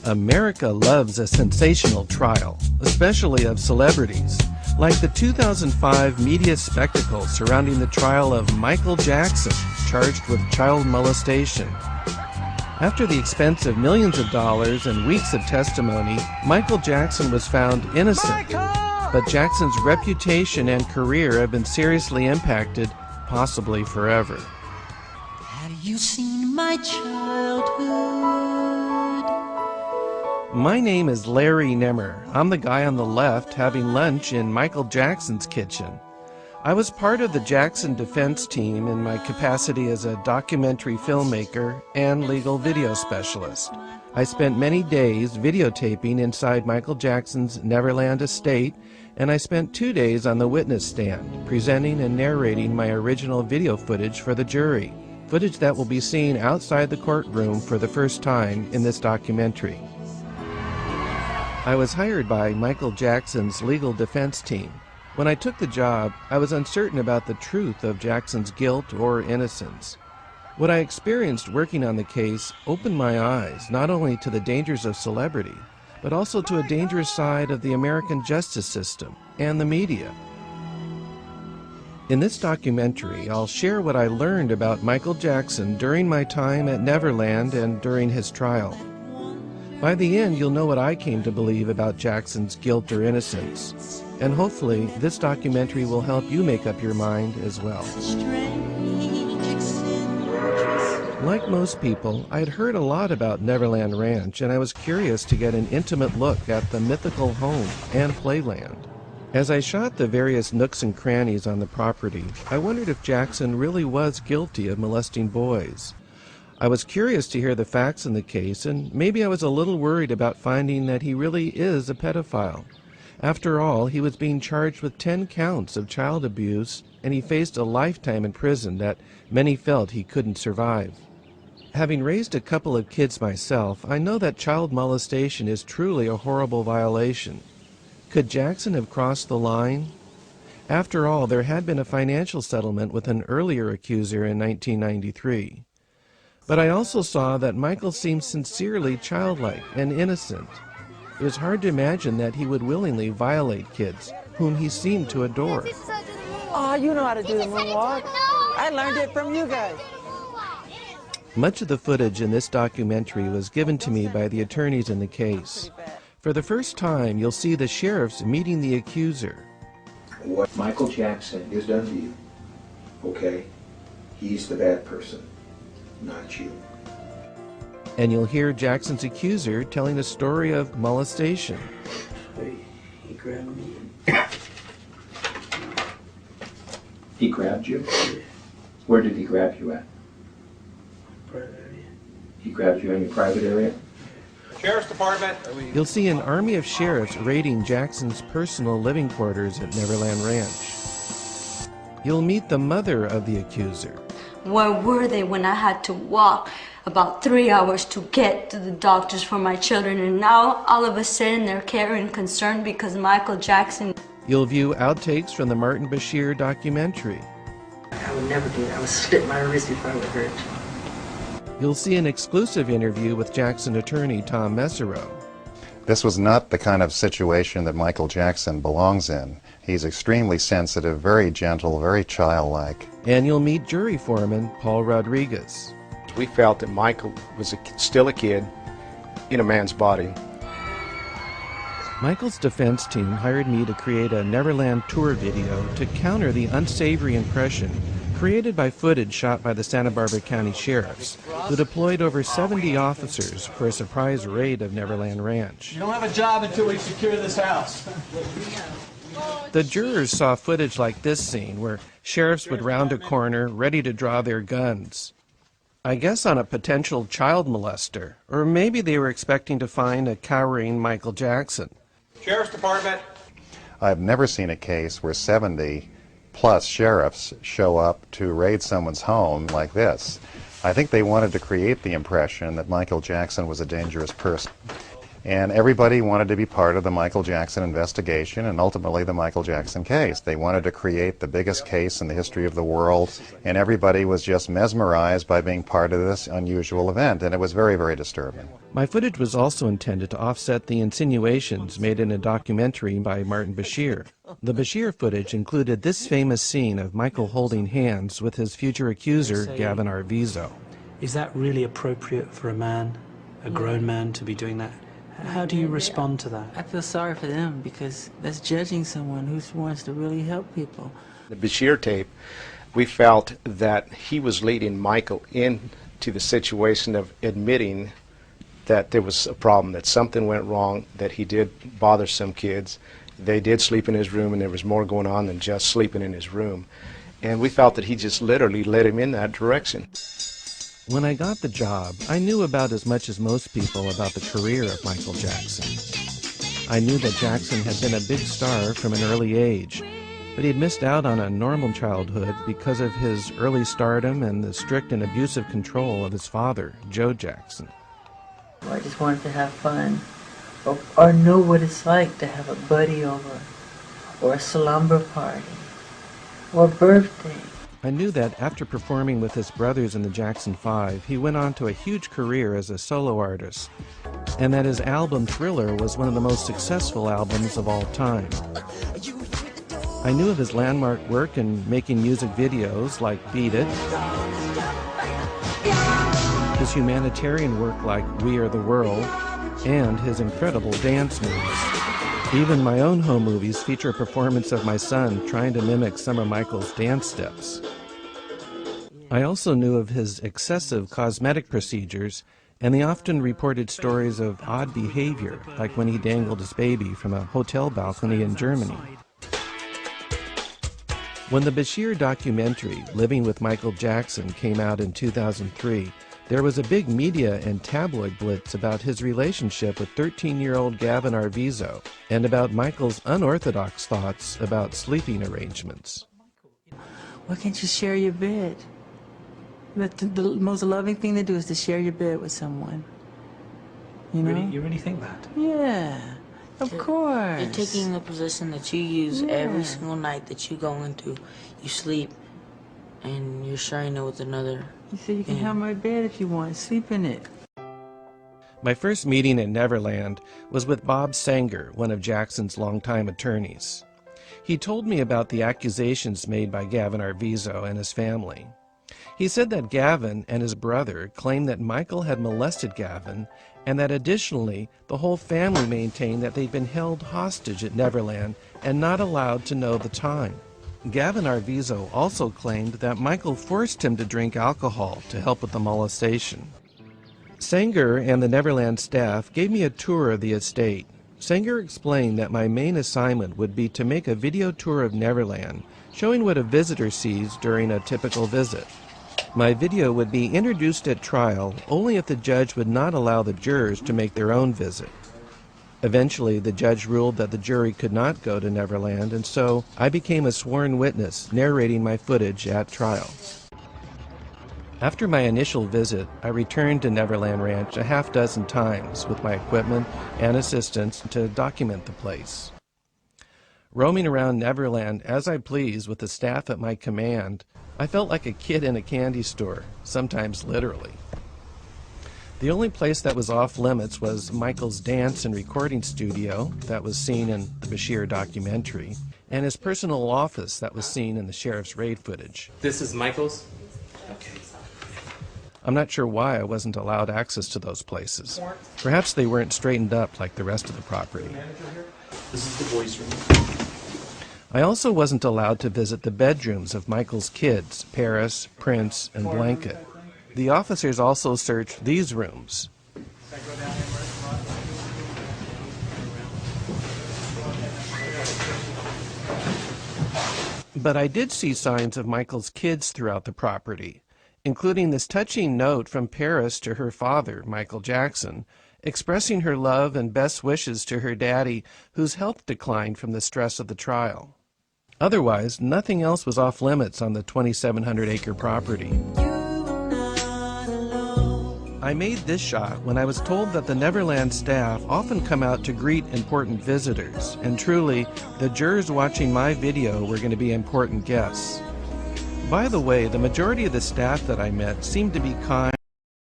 America loves a sensational trial, especially of celebrities, like the 2005 media spectacle surrounding the trial of Michael Jackson, charged with child molestation. After the expense of millions of dollars and weeks of testimony, Michael Jackson was found innocent. But Jackson's reputation and career have been seriously impacted, possibly forever. Have you seen my childhood? My name is Larry Nemmer. I'm the guy on the left having lunch in Michael Jackson's kitchen. I was part of the Jackson defense team in my capacity as a documentary filmmaker and legal video specialist. I spent many days videotaping inside Michael Jackson's Neverland estate, and I spent 2 days on the witness stand, presenting and narrating my original video footage for the jury, footage that will be seen outside the courtroom for the first time in this documentary. I was hired by Michael Jackson's legal defense team. When I took the job, I was uncertain about the truth of Jackson's guilt or innocence. What I experienced working on the case opened my eyes not only to the dangers of celebrity, but also to a dangerous side of the American justice system and the media. In this documentary, I'll share what I learned about Michael Jackson during my time at Neverland and during his trial. By the end, you'll know what I came to believe about Jackson's guilt or innocence. And hopefully, this documentary will help you make up your mind as well. Like most people, I'd heard a lot about Neverland Ranch, and I was curious to get an intimate look at the mythical home and playland. As I shot the various nooks and crannies on the property, I wondered if Jackson really was guilty of molesting boys. I was curious to hear the facts in the case, and maybe I was a little worried about finding that he really is a pedophile. After all, he was being charged with 10 counts of child abuse, and he faced a lifetime in prison that many felt he couldn't survive. Having raised a couple of kids myself, I know that child molestation is truly a horrible violation. Could Jackson have crossed the line? After all, there had been a financial settlement with an earlier accuser in 1993. But I also saw that Michael seemed sincerely childlike and innocent. It was hard to imagine that he would willingly violate kids, whom he seemed to adore. Oh, you know how to do the moonwalk. I learned it from you guys. Much of the footage in this documentary was given to me by the attorneys in the case. For the first time, you'll see the sheriffs meeting the accuser. What Michael Jackson has done to you, okay, he's the bad person, not you. And you'll hear Jackson's accuser telling a story of molestation. He grabbed me. He grabbed you? Where did he grab you at? Private area. He grabbed you in your private area? Sheriff's Department. You'll see an army of sheriffs raiding Jackson's personal living quarters at Neverland Ranch. You'll meet the mother of the accuser. Where were they when I had to walk about 3 hours to get to the doctors for my children, and now all of a sudden they're caring concern because Michael Jackson. You'll view outtakes from the Martin Bashir documentary. I would never do that. I would slit my wrist if I were hurt. You'll see an exclusive interview with Jackson attorney Tom Mesereau. This was not the kind of situation that Michael Jackson belongs in. He's extremely sensitive, very gentle, very childlike. And you'll meet jury foreman Paul Rodriguez. We felt that Michael was still a kid in a man's body. Michael's defense team hired me to create a Neverland tour video to counter the unsavory impression created by footage shot by the Santa Barbara County Sheriffs, who deployed over 70 officers for a surprise raid of Neverland Ranch. You don't have a job until we secure this house. The jurors saw footage like this scene where sheriffs would round a corner ready to draw their guns. I guess on a potential child molester, or maybe they were expecting to find a cowering Michael Jackson. Sheriff's Department. I've never seen a case where 70-plus sheriffs show up to raid someone's home like this. I think they wanted to create the impression that Michael Jackson was a dangerous person. And everybody wanted to be part of the Michael Jackson investigation and ultimately the Michael Jackson case. They wanted to create the biggest case in the history of the world, and everybody was just mesmerized by being part of this unusual event, and it was very, very disturbing. My footage was also intended to offset the insinuations made in a documentary by Martin Bashir. The Bashir footage included this famous scene of Michael holding hands with his future accuser, Gavin Arvizo. Is that really appropriate for a man, a grown man, to be doing that? How do you respond to that? I feel sorry for them because that's judging someone who wants to really help people. The Bashir tape, we felt that he was leading Michael into the situation of admitting that there was a problem, that something went wrong, that he did bother some kids. They did sleep in his room, and there was more going on than just sleeping in his room. And we felt that he just literally led him in that direction. When I got the job, I knew about as much as most people about the career of Michael Jackson. I knew that Jackson had been a big star from an early age, but he had missed out on a normal childhood because of his early stardom and the strict and abusive control of his father, Joe Jackson. I just wanted to have fun or know what it's like to have a buddy over or a slumber party or a birthday. I knew that after performing with his brothers in the Jackson 5, he went on to a huge career as a solo artist, and that his album Thriller was one of the most successful albums of all time. I knew of his landmark work in making music videos like Beat It, his humanitarian work like We Are the World, and his incredible dance moves. Even my own home movies feature a performance of my son trying to mimic some of Michael's dance steps. I also knew of his excessive cosmetic procedures and the often reported stories of odd behavior, like when he dangled his baby from a hotel balcony in Germany. When the Bashir documentary, Living with Michael Jackson, came out in 2003, there was a big media and tabloid blitz about his relationship with 13-year-old Gavin Arvizo and about Michael's unorthodox thoughts about sleeping arrangements. Why can't you share your bed? The most loving thing to do is to share your bed with someone. You know? You really think that? Yeah, of course. You're taking the position that you use every single night that you go into. You sleep, and you're sharing it with another. You say you can have my bed if you want. Sleep in it. My first meeting at Neverland was with Bob Sanger, one of Jackson's longtime attorneys. He told me about the accusations made by Gavin Arvizo and his family. He said that Gavin and his brother claimed that Michael had molested Gavin, and that additionally the whole family maintained that they'd been held hostage at Neverland and not allowed to know the time. Gavin Arvizo also claimed that Michael forced him to drink alcohol to help with the molestation. Sanger and the Neverland staff gave me a tour of the estate. Sanger explained that my main assignment would be to make a video tour of Neverland, showing what a visitor sees during a typical visit. My video would be introduced at trial only if the judge would not allow the jurors to make their own visit. Eventually, the judge ruled that the jury could not go to Neverland, and so I became a sworn witness narrating my footage at trial. After my initial visit, I returned to Neverland Ranch a half-dozen times with my equipment and assistants to document the place. Roaming around Neverland as I pleased with the staff at my command, I felt like a kid in a candy store, sometimes literally. The only place that was off limits was Michael's dance and recording studio that was seen in the Bashir documentary, and his personal office that was seen in the sheriff's raid footage. This is Michael's? Okay. I'm not sure why I wasn't allowed access to those places. Perhaps they weren't straightened up like the rest of the property. This is the boys' room. I also wasn't allowed to visit the bedrooms of Michael's kids, Paris, Prince, and Blanket. The officers also searched these rooms. But I did see signs of Michael's kids throughout the property, including this touching note from Paris to her father, Michael Jackson, expressing her love and best wishes to her daddy, whose health declined from the stress of the trial. Otherwise, nothing else was off limits on the 2,700-acre property. I I made this shot when I was told that the Neverland staff often come out to greet important visitors, and truly, the jurors watching my video were going to be important guests. By the way, the majority of the staff that I met seemed to be kind